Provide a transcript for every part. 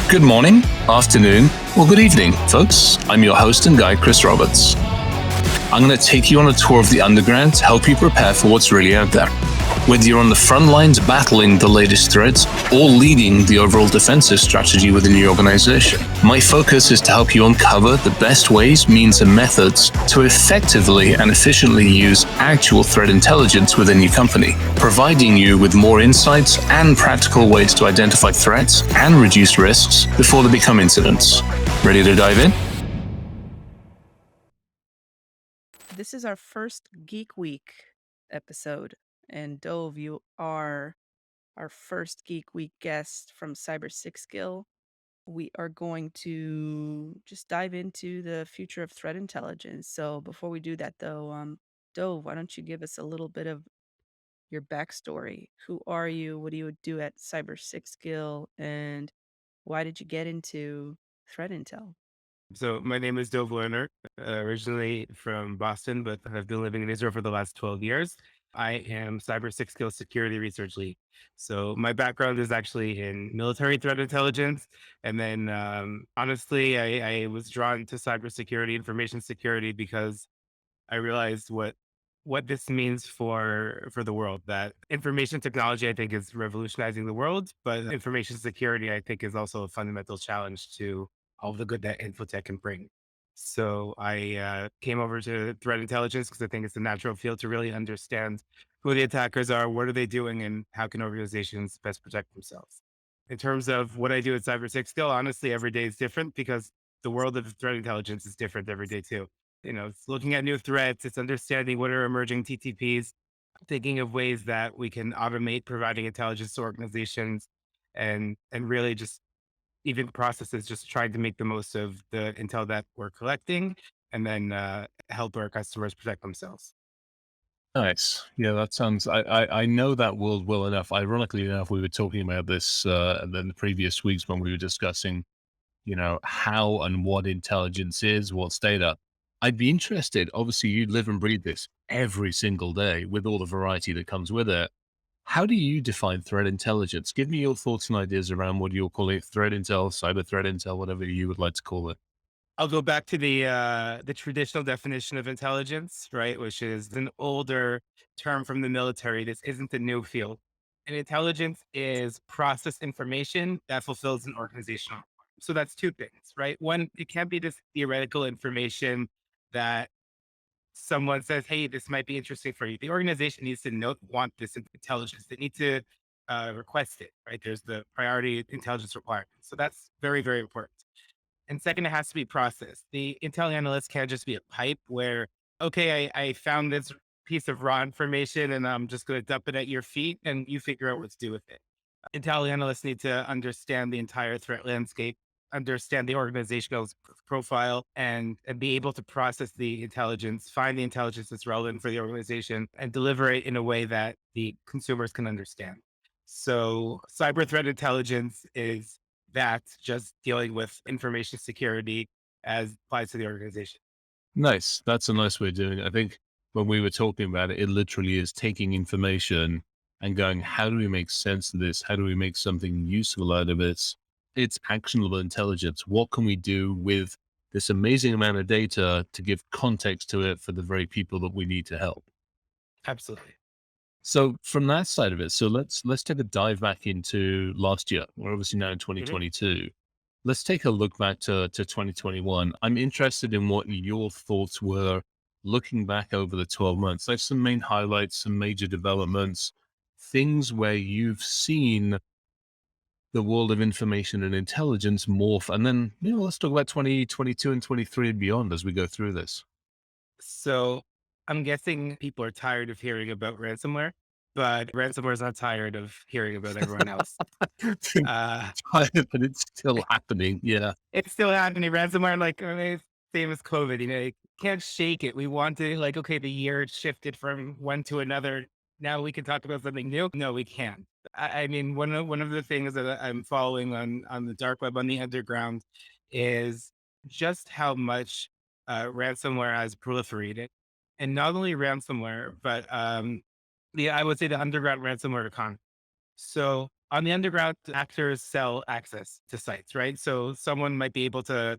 Good morning, afternoon, or good evening, folks. I'm your host and guide, Chris Roberts. I'm going to take you on a tour of the underground to help you prepare for what's really out there. Whether you're on the front lines battling the latest threats or leading the overall defensive strategy within your organization, my focus is to help you uncover the best ways, means, and methods to effectively and efficiently use actual threat intelligence within your company, providing you with more insights and practical ways to identify threats and reduce risks before they become incidents. Ready to dive in? This is our first Geek Week episode, and Dove, you are our first Geek Week guest from Cybersixgill. We are going to just dive into the future of threat intelligence. So before we do that, though, Dove, why don't you give us a little bit of your backstory? Who are you? What do you do at Cybersixgill? And why did you get into threat intel? So my name is Dov Lerner, originally from Boston, but I've been living in Israel for the last 12 years. I am Cybersixgill security research lead. So my background is actually in military threat intelligence. And then honestly, I was drawn to cybersecurity, information security, because I realized what this means for the world. That information technology, I think, is revolutionizing the world, but information security, I think, is also a fundamental challenge to all the good that infotech can bring. So I came over to threat intelligence because I think it's a natural field to really understand who the attackers are, what are they doing, and how can organizations best protect themselves. In terms of what I do at Cybersixgill, honestly, every day is different because the world of threat intelligence is different every day too. It's looking at new threats, it's understanding what are emerging TTPs, thinking of ways that we can automate providing intelligence to organizations and really just even processes, just trying to make the most of the intel that we're collecting and then help our customers protect themselves. Nice. Yeah, that sounds. I know that world well enough. Ironically enough, we were talking about this in the previous weeks when we were discussing, how and what intelligence is, what's data. I'd be interested. Obviously, you live and breathe this every single day with all the variety that comes with it. How do you define threat intelligence? Give me your thoughts and ideas around what you're calling threat intel, cyber threat intel, whatever you would like to call it. I'll go back to the traditional definition of intelligence, right, which is an older term from the military. This isn't a new field. And intelligence is process information that fulfills an organizational. So that's two things, right? One, it can't be this theoretical information that someone says, "Hey, this might be interesting for you." The organization needs to want this intelligence. They need to request it, right? There's the priority intelligence requirement. So that's very, very important. And second, it has to be processed. The Intel analyst can't just be a pipe where, okay, I found this piece of raw information and I'm just going to dump it at your feet and you figure out what to do with it. Intel analysts need to understand the entire threat landscape, understand the organizational profile, and be able to process the intelligence, find the intelligence that's relevant for the organization, and deliver it in a way that the consumers can understand. So, cyber threat intelligence is that just dealing with information security as applies to the organization. Nice. That's a nice way of doing it. I think when we were talking about it, it literally is taking information and going, how do we make sense of this? How do we make something useful out of it? It's actionable intelligence. What can we do with this amazing amount of data to give context to it for the very people that we need to help? Absolutely. So from that side of it, so let's take a dive back into last year. We're obviously now in Mhm. 2022. Let's take a look back to 2021. I'm interested in what your thoughts were looking back over the 12 months. Like some main highlights, some major developments, things where you've seen the world of information and intelligence morph. And then, let's talk about 2022 and 23 and beyond as we go through this. So I'm guessing people are tired of hearing about ransomware, but ransomware is not tired of hearing about everyone else. Uh, But it's still happening. Yeah. it's still happening. Ransomware, like same as COVID, you can't shake it. We want to like, okay, the year shifted from one to another. Now we can talk about something new. No, we can't. I mean, one of the things that I'm following on the dark web, on the underground, is just how much ransomware has proliferated, and not only ransomware, but I would say the underground ransomware economy. So On the underground, actors sell access to sites, right? So someone might be able to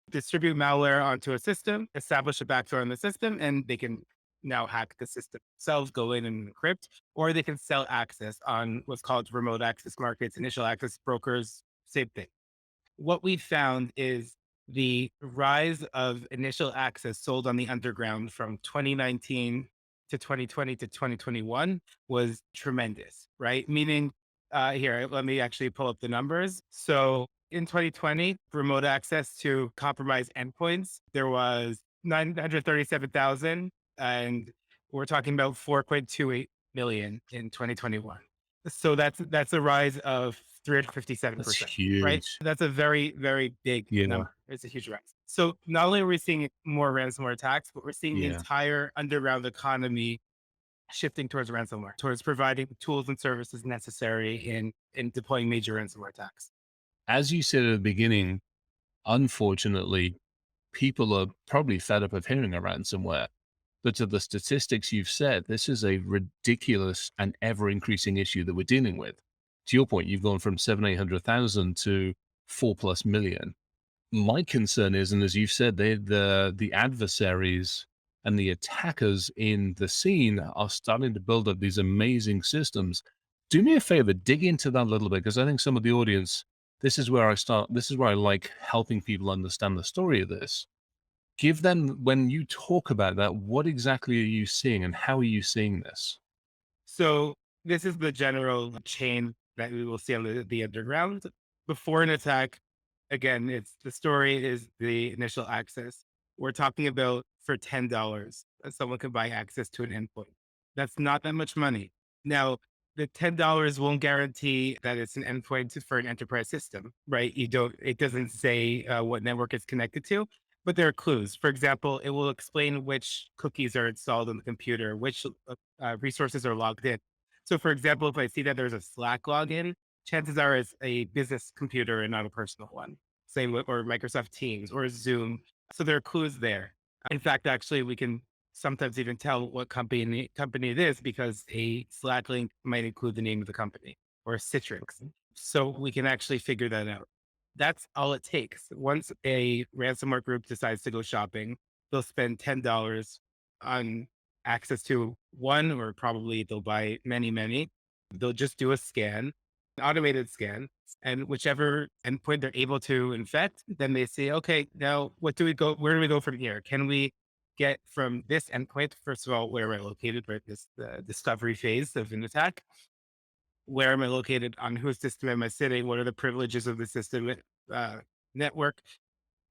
distribute malware onto a system, establish a backdoor in the system, and they can now hack the system themselves, go in and encrypt, or they can sell access on what's called remote access markets, initial access brokers, same thing. What we found is the rise of initial access sold on the underground from 2019 to 2020 to 2021 was tremendous, right? Meaning, here, let me actually pull up the numbers. So in 2020, remote access to compromised endpoints, there was 937,000, and we're talking about 4.28 million in 2021. So that's a rise of That's 357%, right? huge. That's a very, very big Yeah. number. It's a huge rise. So not only are we seeing more ransomware attacks, but we're seeing the Yeah. entire underground economy shifting towards ransomware, towards providing tools and services necessary in deploying major ransomware attacks. As you said at the beginning, unfortunately, people are probably fed up of hearing a ransomware. But to the statistics you've said, this is a ridiculous and ever increasing issue that we're dealing with. To your point, you've gone from 800,000 to 4+ million. My concern is, and as you've said, the adversaries and the attackers in the scene are starting to build up these amazing systems. Do me a favor, dig into that a little bit, because I think some of the audience, this is where I start. This is where I like helping people understand the story of this. Give them, when you talk about that, what exactly are you seeing and how are you seeing this? So this is the general chain that we will see on the underground. Before an attack, again, it's the story is the initial access. We're talking about for $10, someone can buy access to an endpoint. That's not that much money. Now, the $10 won't guarantee that it's an endpoint for an enterprise system, right? It doesn't say what network it's connected to, but there are clues. For example, it will explain which cookies are installed on the computer, which resources are logged in. So, for example, if I see that there's a Slack login, chances are it's a business computer and not a personal one. Same with or Microsoft Teams or Zoom. So there are clues there. In fact, actually, we can sometimes even tell what company it is because a Slack link might include the name of the company or Citrix. So we can actually figure that out. That's all it takes. Once a ransomware group decides to go shopping, they'll spend $10 on access to one, or probably they'll buy many, many. They'll just do a scan, an automated scan, and whichever endpoint they're able to infect, then they say, okay, now what do we go? Where do we go from here? Can we get from this endpoint? First of all, where am I located? Right, this discovery phase of an attack. Where am I located? On whose system am I sitting? What are the privileges of the system network?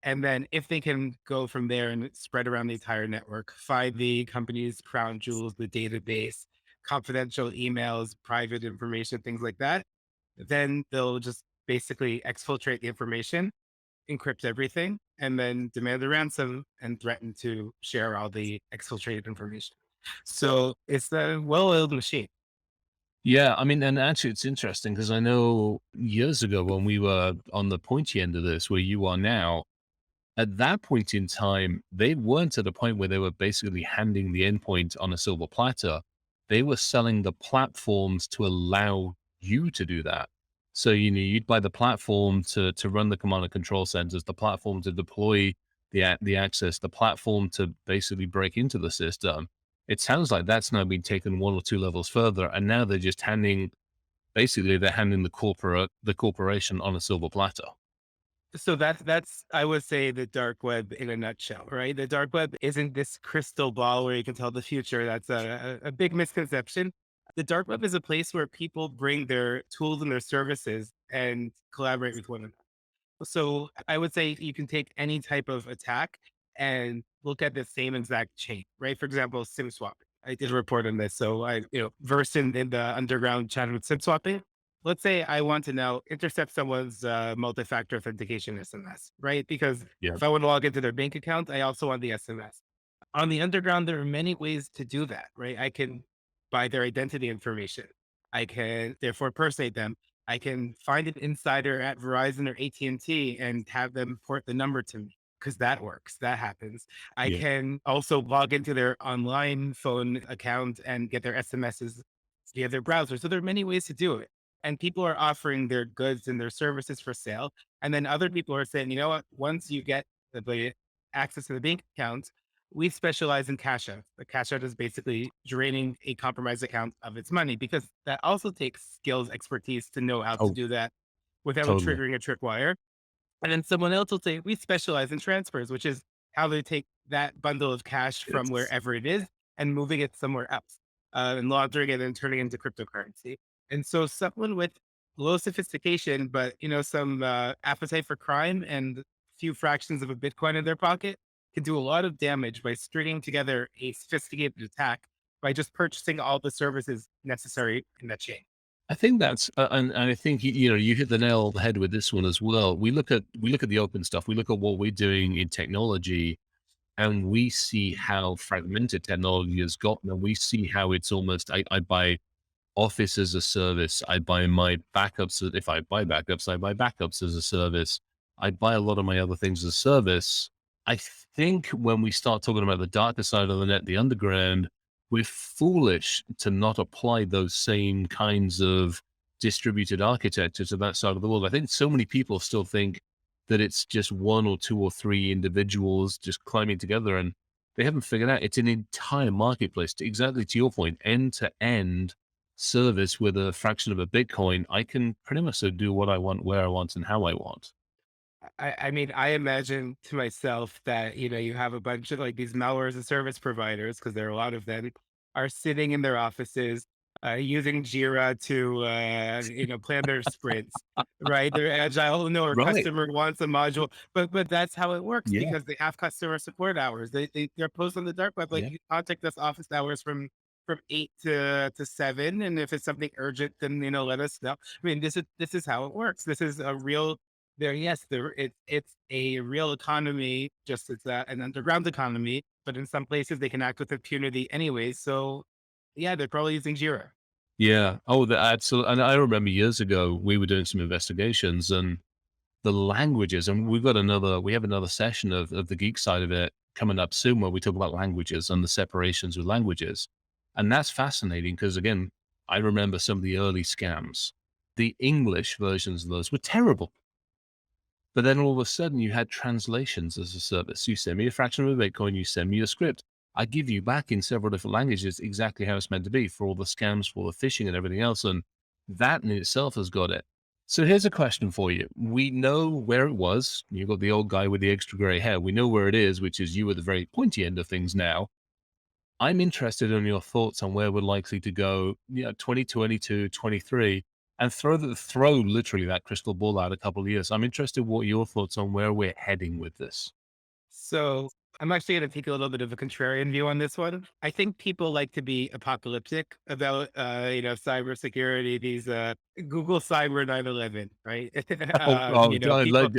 And then if they can go from there and spread around the entire network, find the company's crown jewels, the database, confidential emails, private information, things like that, then they'll just basically exfiltrate the information, encrypt everything, and then demand a ransom and threaten to share all the exfiltrated information. So it's a well-oiled machine. Yeah, I mean, and actually, it's interesting because I know years ago when we were on the pointy end of this, where you are now, at that point in time, they weren't at a point where they were basically handing the endpoint on a silver platter. They were selling the platforms to allow you to do that. So, you'd buy the platform to run the command and control centers, the platform to deploy the access, the platform to basically break into the system. It sounds like that's now been taken one or two levels further, and now they're just they're handing the corporation on a silver platter. So that's I would say the dark web in a nutshell, right? The dark web isn't this crystal ball where you can tell the future. That's a big misconception. The dark web is a place where people bring their tools and their services and collaborate with one another. So I would say you can take any type of attack and look at the same exact chain, right? For example, SIM swapping. I did a report on this. So I, versed in the underground chat with SIM swapping. Let's say I want to now intercept someone's multi-factor authentication SMS, right? Because Yeah. if I want to log into their bank account, I also want the SMS. On the underground, there are many ways to do that, right? I can buy their identity information. I can therefore impersonate them. I can find an insider at Verizon or AT&T and have them port the number to me because that works. That happens. I Yeah. can also log into their online phone account and get their SMSs via their browser. So there are many ways to do it. and people are offering their goods and their services for sale. And then other people are saying, you know what, once you get the access to the bank account, we specialize in cash out. The cash out is basically draining a compromised account of its money, because that also takes skills, expertise to know how to Oh, do that without totally. triggering a tripwire. And then someone else will say, we specialize in transfers, which is how they take that bundle of cash from It's, wherever it is and moving it somewhere else, and laundering it and turning it into cryptocurrency. And so someone with low sophistication, but some appetite for crime and few fractions of a Bitcoin in their pocket can do a lot of damage by stringing together a sophisticated attack by just purchasing all the services necessary in that chain. I think that's, and I think you hit the nail on the head with this one as well. We look at the open stuff. We look at what we're doing in technology, and we see how fragmented technology has gotten, and we see how it's almost. I buy Office as a service. I buy my backups. If I buy backups, I buy backups as a service. I buy a lot of my other things as a service. I think when we start talking about the darker side of the net, the underground, we're foolish to not apply those same kinds of distributed architecture to that side of the world. I think so many people still think that it's just one or two or three individuals just climbing together, and they haven't figured out it's an entire marketplace. Exactly to your point, end to end service with a fraction of a Bitcoin. I can pretty much do what I want, where I want, and how I want. I mean, I imagine to myself that, you have a bunch of like these malware as a service providers, because there are a lot of them, are sitting in their offices, using Jira to, plan their sprints, right? They're agile. No, our Right. customer wants a module, but that's how it works, Yeah. because they have customer support hours. They're posted on the dark web, like, Yeah. you contact us office hours from 8 to 7. And if it's something urgent, then, let us know. I mean, this is how it works. This is a real there, yes, it's a real economy, just as an underground economy, but in some places they can act with impunity anyways. So yeah, they're probably using Jira. Yeah. Oh, the absolutely. And I remember years ago, we were doing some investigations, and the languages, and we have another session of the geek side of it coming up soon where we talk about languages and the separations with languages. And that's fascinating because, again, I remember some of the early scams. The English versions of those were terrible. But then all of a sudden you had translations as a service. You send me a fraction of a Bitcoin, you send me a script. I give you back in several different languages exactly how it's meant to be for all the scams, for the phishing and everything else. And that in itself has got it. So here's a question for you. We know where it was. You got the old guy with the extra gray hair. We know where it is, which is you at the very pointy end of things now. I'm interested in your thoughts on where we're likely to go, 2022, 23, and throw literally that crystal ball out a couple of years. I'm interested what your thoughts on where we're heading with this. So I'm actually going to take a little bit of a contrarian view on this one. I think people like to be apocalyptic about, cybersecurity. These Google Cyber 9/11, right? Oh, oh, God, People.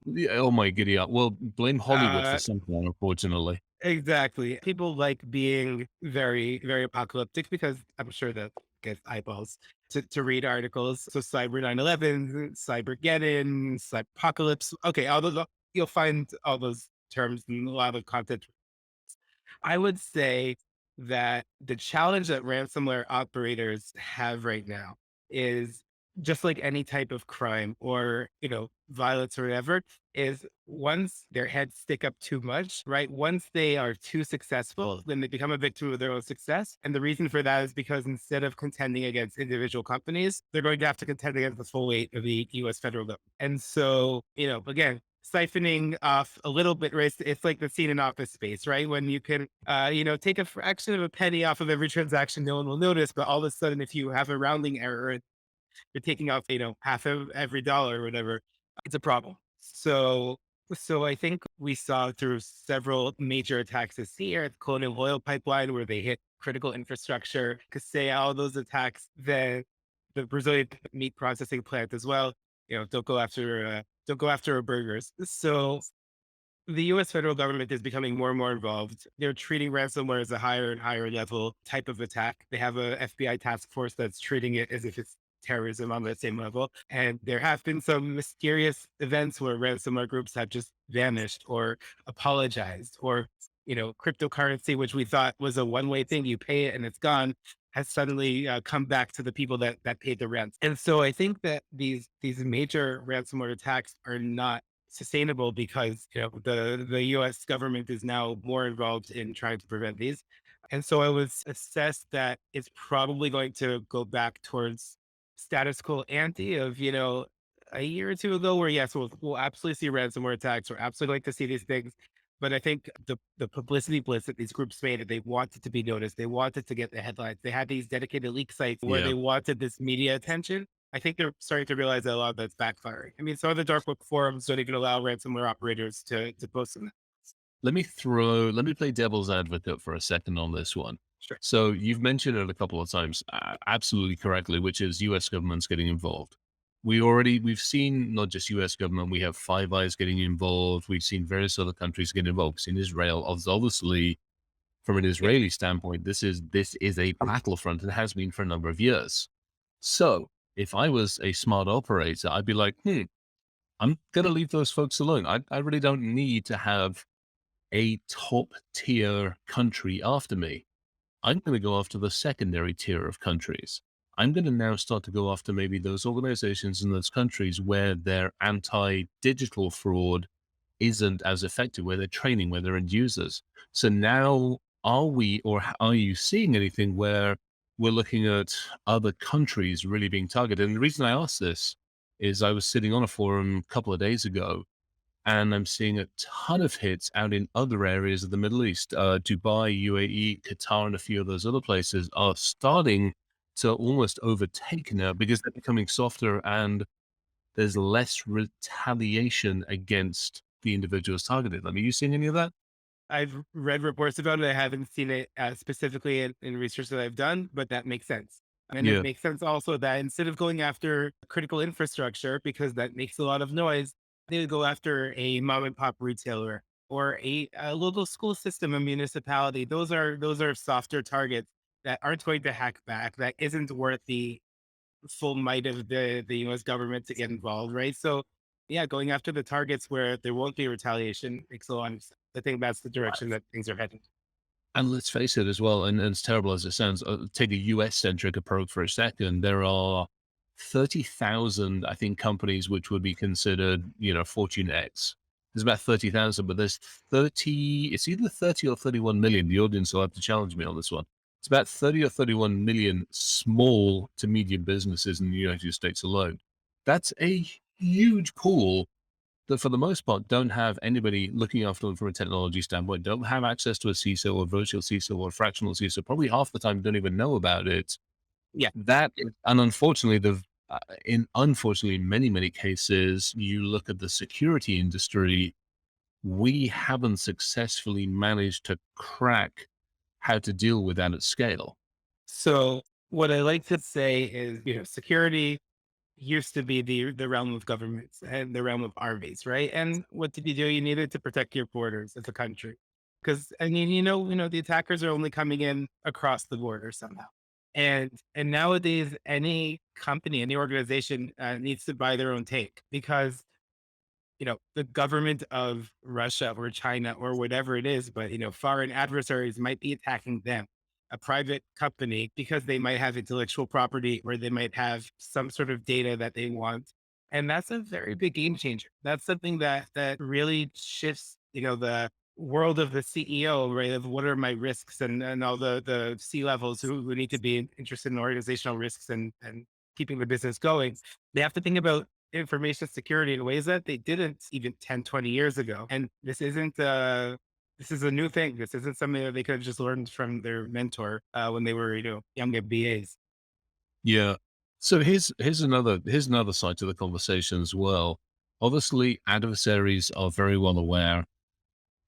yeah, oh my giddy up. Well, blame Hollywood for Uh, something, unfortunately. Exactly. People like being very, very apocalyptic, because I'm sure that gets eyeballs to read articles. So Cyber 9/11, Cybergeddon, Cyberpocalypse. Okay, all those, you'll find all those terms in a lot of content. I would say that the challenge that ransomware operators have right now is, just like any type of crime or, violence or whatever, is once their heads stick up too much, right? Once they are too successful, then they become a victim of their own success. And the reason for that is because instead of contending against individual companies, they're going to have to contend against the full weight of the US federal government. And so, again, siphoning off a little bit risk. It's like the scene in Office Space, right? When you can, take a fraction of a penny off of every transaction, no one will notice. But all of a sudden, if you have a rounding error, you're taking off, half of every dollar or whatever, it's a problem. So I think we saw through several major attacks this year, the Colonial Oil Pipeline, where they hit critical infrastructure, say all those attacks, the Brazilian meat processing plant as well. Don't go after our burgers. So the US federal government is becoming more and more involved. They're treating ransomware as a higher and higher level type of attack. They have a FBI task force that's treating it as if it's terrorism on the same level. And there have been some mysterious events where ransomware groups have just vanished or apologized, or, cryptocurrency, which we thought was a one-way thing, you pay it and it's gone, has suddenly come back to the people that paid the rent. And so I think that these major ransomware attacks are not sustainable because the U.S. government is now more involved in trying to prevent these. And so I was assessed that it's probably going to go back towards status quo ante of a year or two ago, where yes, we'll absolutely see ransomware attacks. We're absolutely going to see these things. But I think the publicity blitz that these groups made, they wanted to be noticed. They wanted to get the headlines. They had these dedicated leak sites where Yeah. they wanted this media attention. I think they're starting to realize that a lot of that's backfiring. I mean, some of the dark web forums don't even allow ransomware operators to post them. Let me play devil's advocate for a second on this one. Sure. So you've mentioned it a couple of times, absolutely correctly, which is US governments getting involved. We've seen not just US government, we have Five Eyes getting involved. We've seen various other countries get involved. We've seen Israel. Obviously, from an Israeli standpoint, this is a battlefront and has been for a number of years. So if I was a smart operator, I'd be like, I'm going to leave those folks alone. I really don't need to have a top tier country after me. I'm going to go after the secondary tier of countries. I'm going to now start to go after maybe those organizations in those countries where their anti-digital fraud isn't as effective, where they're training, where they're end users. So now are you seeing anything where we're looking at other countries really being targeted? And the reason I ask this is I was sitting on a forum a couple of days ago, and I'm seeing a ton of hits out in other areas of the Middle East. Dubai, UAE, Qatar, and a few of those other places are starting to almost overtake now because they're becoming softer and there's less retaliation against the individuals targeted. I mean, are you seeing any of that? I've read reports about it. I haven't seen it specifically in research that I've done, but that makes sense. And it Yeah. makes sense also that instead of going after critical infrastructure, because that makes a lot of noise, they would go after a mom and pop retailer or a local school system, a municipality. Those are softer targets that aren't going to hack back. That isn't worth the full might of the U.S. government to get involved, right? So, yeah, going after the targets where there won't be retaliation makes a lot of sense. I think that's the direction that things are heading. And let's face it as well, and as terrible as it sounds, take a US-centric approach for a second. There are 30,000, I think, companies which would be considered, Fortune X. There's about 30,000, but there's it's either 30 or 31 million. The audience will have to challenge me on this one. It's about 30 or 31 million small to medium businesses in the United States alone. That's a huge pool that for the most part don't have anybody looking after them from a technology standpoint, don't have access to a CISO or virtual CISO or fractional CISO, probably half the time don't even know about it. Yeah. And unfortunately, unfortunately, in many, many cases, you look at the security industry, we haven't successfully managed to crack how to deal with that at scale. So what I like to say is, security used to be the realm of governments and the realm of armies, right? And what did you do? You needed to protect your borders as a country. Because I mean, the attackers are only coming in across the border somehow. And nowadays, any company, any organization needs to buy their own take because the government of Russia or China or whatever it is, but foreign adversaries might be attacking them, a private company, because they might have intellectual property or they might have some sort of data that they want. And that's a very big game changer. That's something that really shifts, the world of the CEO, right? Of what are my risks and all the C levels who need to be interested in organizational risks and keeping the business going. They have to think about information security in ways that they didn't even 10, 20 years ago. And this is a new thing. This isn't something that they could have just learned from their mentor when they were, younger BAs. Yeah. So here's another side to the conversation as well. Obviously, adversaries are very well aware,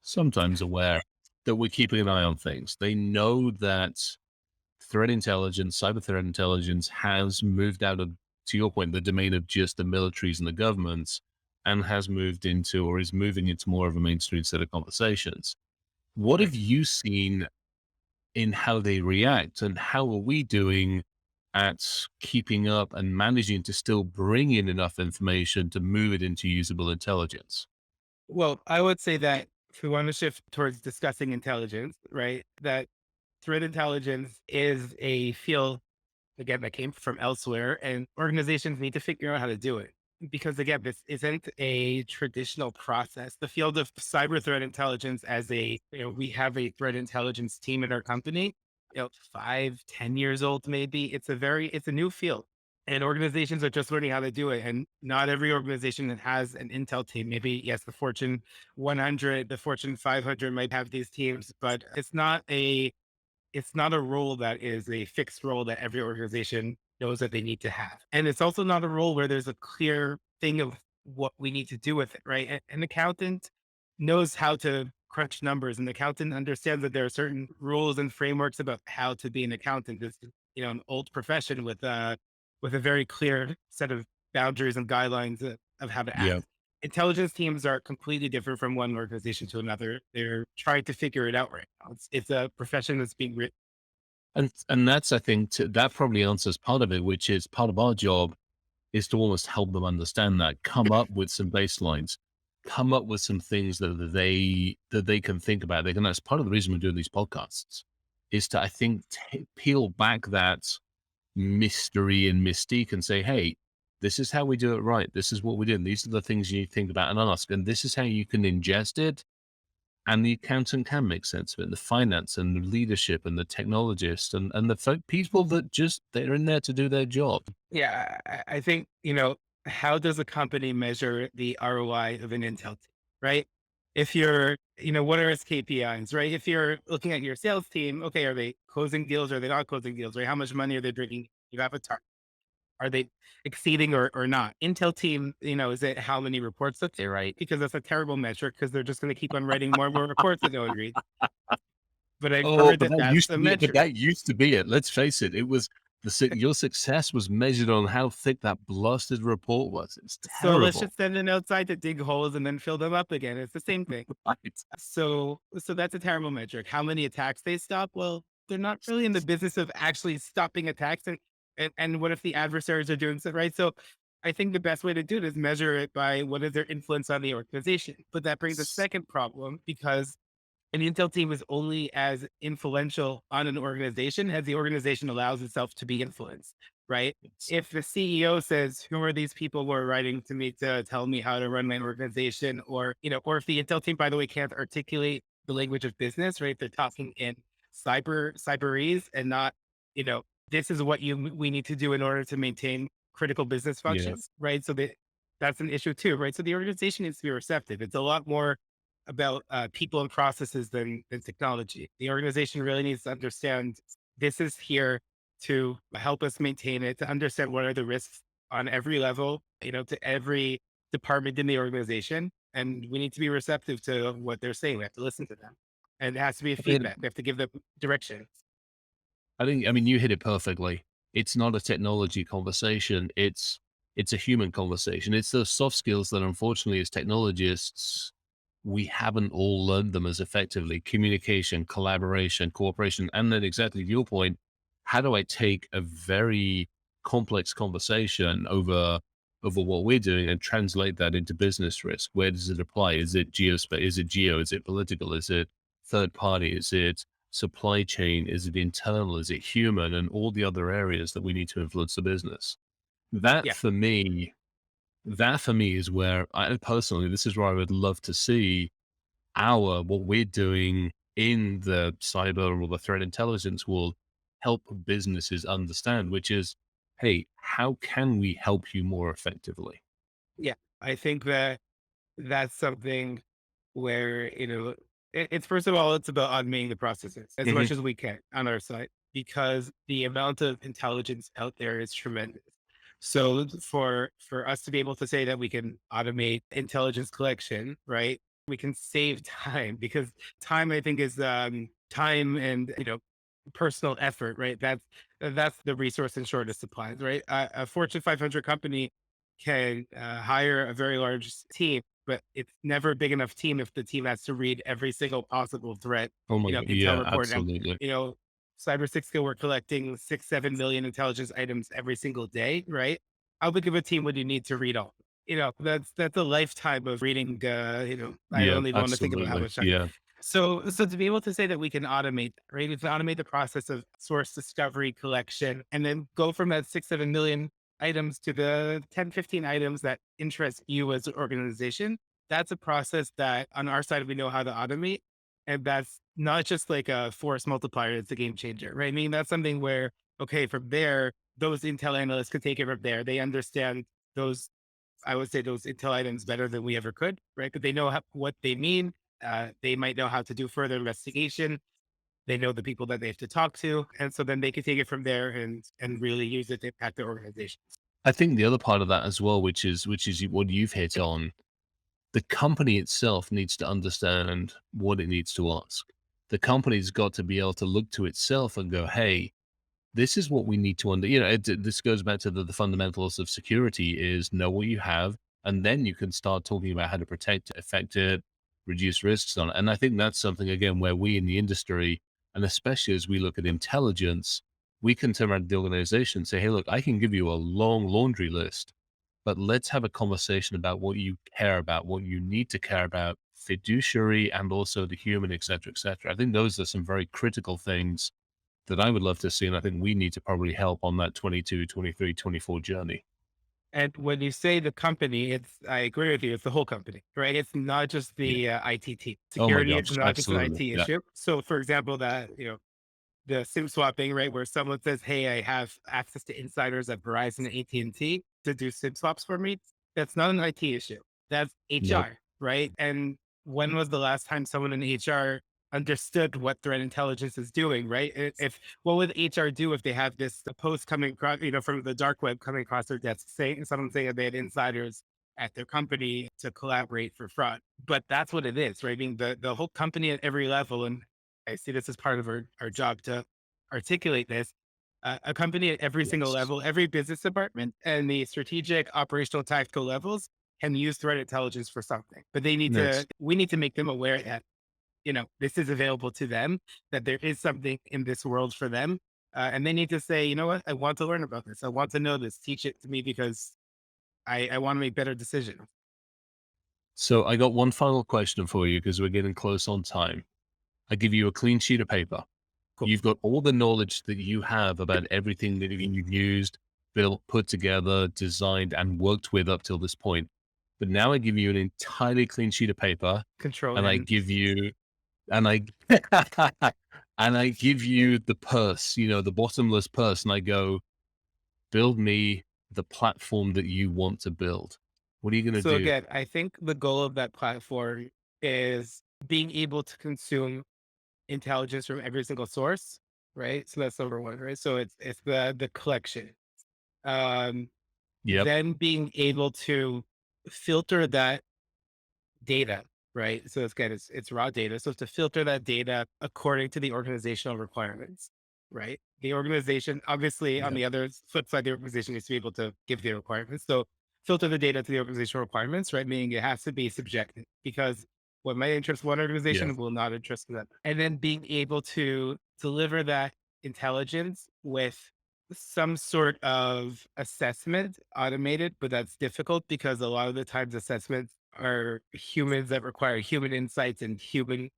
sometimes aware, that we're keeping an eye on things. They know that threat intelligence, cyber threat intelligence has moved out of, to your point, the domain of just the militaries and the governments and has moved into, or is moving into more of a mainstream set of conversations. What Right. have you seen in how they react, and how are we doing at keeping up and managing to still bring in enough information to move it into usable intelligence? Well, I would say that if we want to shift towards discussing intelligence, right, that threat intelligence is a field, again, that came from elsewhere, and organizations need to figure out how to do it. Because again, this isn't a traditional process. The field of cyber threat intelligence, we have a threat intelligence team in our company, 5, 10 years old, maybe. It's a new field, and organizations are just learning how to do it. And not every organization that has an Intel team, maybe, yes, the Fortune 100, the Fortune 500 might have these teams, but it's not a role that is a fixed role that every organization knows that they need to have. And it's also not a role where there's a clear thing of what we need to do with it, right? An accountant knows how to crunch numbers. An accountant understands that there are certain rules and frameworks about how to be an accountant. It's, an old profession with a very clear set of boundaries and guidelines of how to Yeah. act. Intelligence teams are completely different from one organization to another. They're trying to figure it out right now. It's a profession that's being written. And that's, I think, that probably answers part of it, which is part of our job is to almost help them understand that, come up with some baselines, come up with some things that they can think about. They can. That's part of the reason we're doing these podcasts, is to, I think, peel back that mystery and mystique and say, hey, this is how we do it right. This is what we do. And these are the things you need to think about and ask. And this is how you can ingest it. And the accountant can make sense of it, and the finance and the leadership and the technologist and the people that just, they're in there to do their job. Yeah, I think, how does a company measure the ROI of an Intel team, right? If what are its KPIs, right? If you're looking at your sales team, okay, are they closing deals? Are they not closing deals, right? How much money are they bringing? You have a target. Are they exceeding or not? Intel team, is it how many reports that they write? Because that's a terrible metric because they're just going to keep on writing more and more reports that no one reads. But I've Oh, heard but that that that's used to the be it. But metric. that used to be it. Let's face it. It was your success was measured on how thick that blasted report was. It's So let's terrible. just send an outside to dig holes and then fill them up again. It's the same thing. Right. So that's a terrible metric. How many attacks they stop? Well, they're not really in the business of actually stopping attacks. And what if the adversaries are doing so, right? So I think the best way to do it is measure it by what is their influence on the organization. But that brings a second problem because an Intel team is only as influential on an organization as the organization allows itself to be influenced, right? It's- If the CEO says, who are these people who are writing to me to tell me how to run my organization? Or if the Intel team, by the way, can't articulate the language of business, right? They're talking in cyberese and not, this is what we need to do in order to maintain critical business Yeah. functions, right? So that's an issue too, right? So the organization needs to be receptive. It's a lot more about people and processes than technology. The organization really needs to understand this is here to help us maintain it, to understand what are the risks on every level, to every department in the organization. And we need to be receptive to what they're saying. We have to listen to them. And it has to be a I mean, feedback. We have to give them direction. I mean, you hit it perfectly. It's not a technology conversation. It's a human conversation. It's those soft skills that, unfortunately, as technologists, we haven't all learned them as effectively: communication, collaboration, cooperation. And then, exactly to your point, how do I take a very complex conversation over what we're doing and translate that into business risk? Where does it apply? Is it geospace? Is it geo? Is it political? Is it third party? Is it supply chain? Is it internal? Is it human? And all the other areas that we need to influence the business. That Yeah. for me, that for me is where I personally, this is where I would love to see what we're doing in the cyber or the threat intelligence world help businesses understand, which is, hey, how can we help you more effectively? Yeah. I think that that's something where, it's first of all, it's about automating the processes as Hmm. much as we can on our side because the amount of intelligence out there is tremendous. So for us to be able to say that we can automate intelligence collection, right? We can save time because time, I think, is time and personal effort, right? That's the resource in shortest supplies, right? A Fortune 500 company can hire a very large team, but it's never a big enough team if the team has to read every single possible threat, Oh my God. intel Yeah, report. And, absolutely. Cybersixgill, we're collecting 6, 7 million intelligence items every single day, right? How big of a team would you need to read all? That's a lifetime of reading. I Yeah, don't even want to think about how absolutely. much time. Yeah. So to be able to say that we can automate, right? We can automate the process of source discovery, collection, and then go from that 6, 7 million items to the 10, 15 items that interest you as an organization. That's a process that on our side, we know how to automate. And that's not just like a force multiplier, it's a game changer, right? I mean, that's something where, okay, from there, those Intel analysts could take it from there. They understand those, I would say those Intel items better than we ever could, right? Because they know what they mean. They might know how to do further investigation. They know the people that they have to talk to. And so then they can take it from there and really use it to impact their organization. I think the other part of that as well, which is what you've hit on, the company itself needs to understand what it needs to ask. The company's got to be able to look to itself and go, hey, this is what we need to this goes back to the fundamentals of security is know what you have, and then you can start talking about how to protect it, affect it, reduce risks on it. And I think that's something, again, where we in the industry, and especially as we look at intelligence, we can turn around to the organization and say, hey, look, I can give you a long laundry list, but let's have a conversation about what you care about, what you need to care about, fiduciary and also the human, et cetera, et cetera. I think those are some very critical things that I would love to see. And I think we need to probably help on that 22, 23, 24 journey. And when you say the company, I agree with you, it's the whole company, right? It's not just Yeah. the IT team. Oh my Security is gosh. not just an Absolutely. IT Yeah. issue. So for example, the SIM swapping, right? Where someone says, hey, I have access to insiders at Verizon and AT&T to do SIM swaps for me. That's not an IT issue. That's Nope. HR, right? And when was the last time someone in HR understood what threat intelligence is doing, right? If what would HR do if they have this post coming across, from the dark web coming across their desk, saying someone saying that they had insiders at their company to collaborate for fraud? But that's what it is, right? I mean, the whole company at every level, and I see this as part of our job to articulate this. A company at every single Yes. level, every business department, and the strategic, operational, tactical levels can use threat intelligence for something. But Yes. we need to make them aware that this is available to them, that there is something in this world for them. And they need to say, you know what, I want to learn about this. I want to know this. Teach it to me because I want to make better decisions. So I got one final question for you because we're getting close on time. I give you a clean sheet of paper. Cool. You've got all the knowledge that you have about everything that you've used, built, put together, designed, and worked with up till this point. But now I give you an entirely clean sheet of paper, Control and I and give you, and I, and I give you the purse, the bottomless purse, and I go, build me the platform that you want to build. What are you going to so do? again, I think the goal of that platform is being able to consume intelligence from every single source, right? So that's number one, right? So it's the collection. Um, Yep. then being able to filter that data, right? So it's raw data. So to filter that data according to the organizational requirements, right? The organization, obviously, on Yep. the other flip side, the organization needs to be able to give the requirements. So filter the data to the organizational requirements, right? Meaning it has to be subjective because what might interest one Yeah. organization will not interest them. And then being able to deliver that intelligence with some sort of assessment automated, but that's difficult because a lot of the times assessments are humans that require human insights and human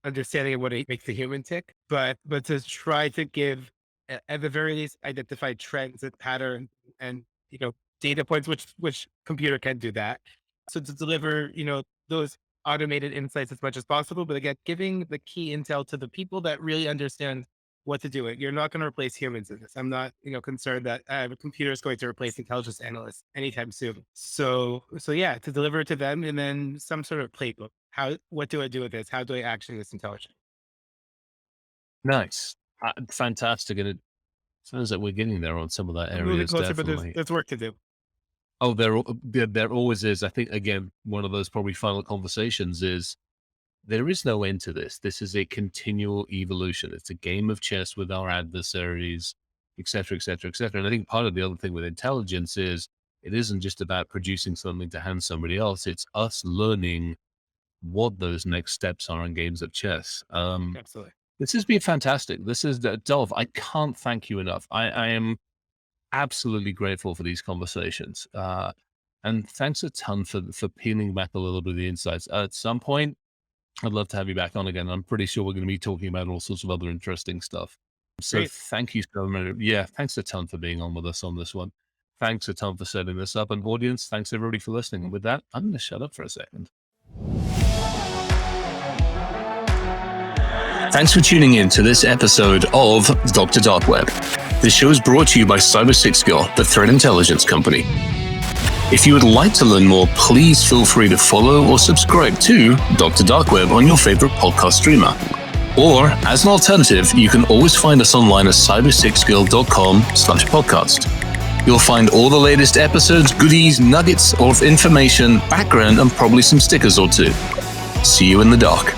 understanding of what makes a human tick. But to try to give at the very least identify trends and patterns and data points, which computer can do that. So to deliver those automated insights as much as possible, but again, giving the key intel to the people that really understand what to do it. You're not going to replace humans in this. I'm not, concerned that a computer is going to replace intelligence analysts anytime soon. So yeah, to deliver it to them and then some sort of playbook. What do I do with this? How do I action this intelligence? Nice. Fantastic. And it sounds like we're getting there on some of that I'm moving areas, closer, but there's, definitely. there's work to do. Oh, there always is. I think, again, one of those probably final conversations is there is no end to this. This is a continual evolution. It's a game of chess with our adversaries, et cetera, et cetera, et cetera. And I think part of the other thing with intelligence is it isn't just about producing something to hand somebody else. It's us learning what those next steps are in games of chess. Absolutely. This has been fantastic. This is Dov. I can't thank you enough. I am absolutely grateful for these conversations. And thanks a ton for peeling back a little bit of the insights. At some point, I'd love to have you back on again. I'm pretty sure we're going to be talking about all sorts of other interesting stuff. So Great. thank you so much. Yeah, thanks a ton for being on with us on this one. Thanks a ton for setting this up. And audience, thanks everybody for listening. And with that, I'm going to shut up for a second. Thanks for tuning in to this episode of Dr. Dark Web. This show is brought to you by Cybersixgill, the threat intelligence company. If you would like to learn more, please feel free to follow or subscribe to Dr. Dark Web on your favorite podcast streamer. Or, as an alternative, you can always find us online at cybersixgill.com/podcast. You'll find all the latest episodes, goodies, nuggets of information, background, and probably some stickers or two. See you in the dark.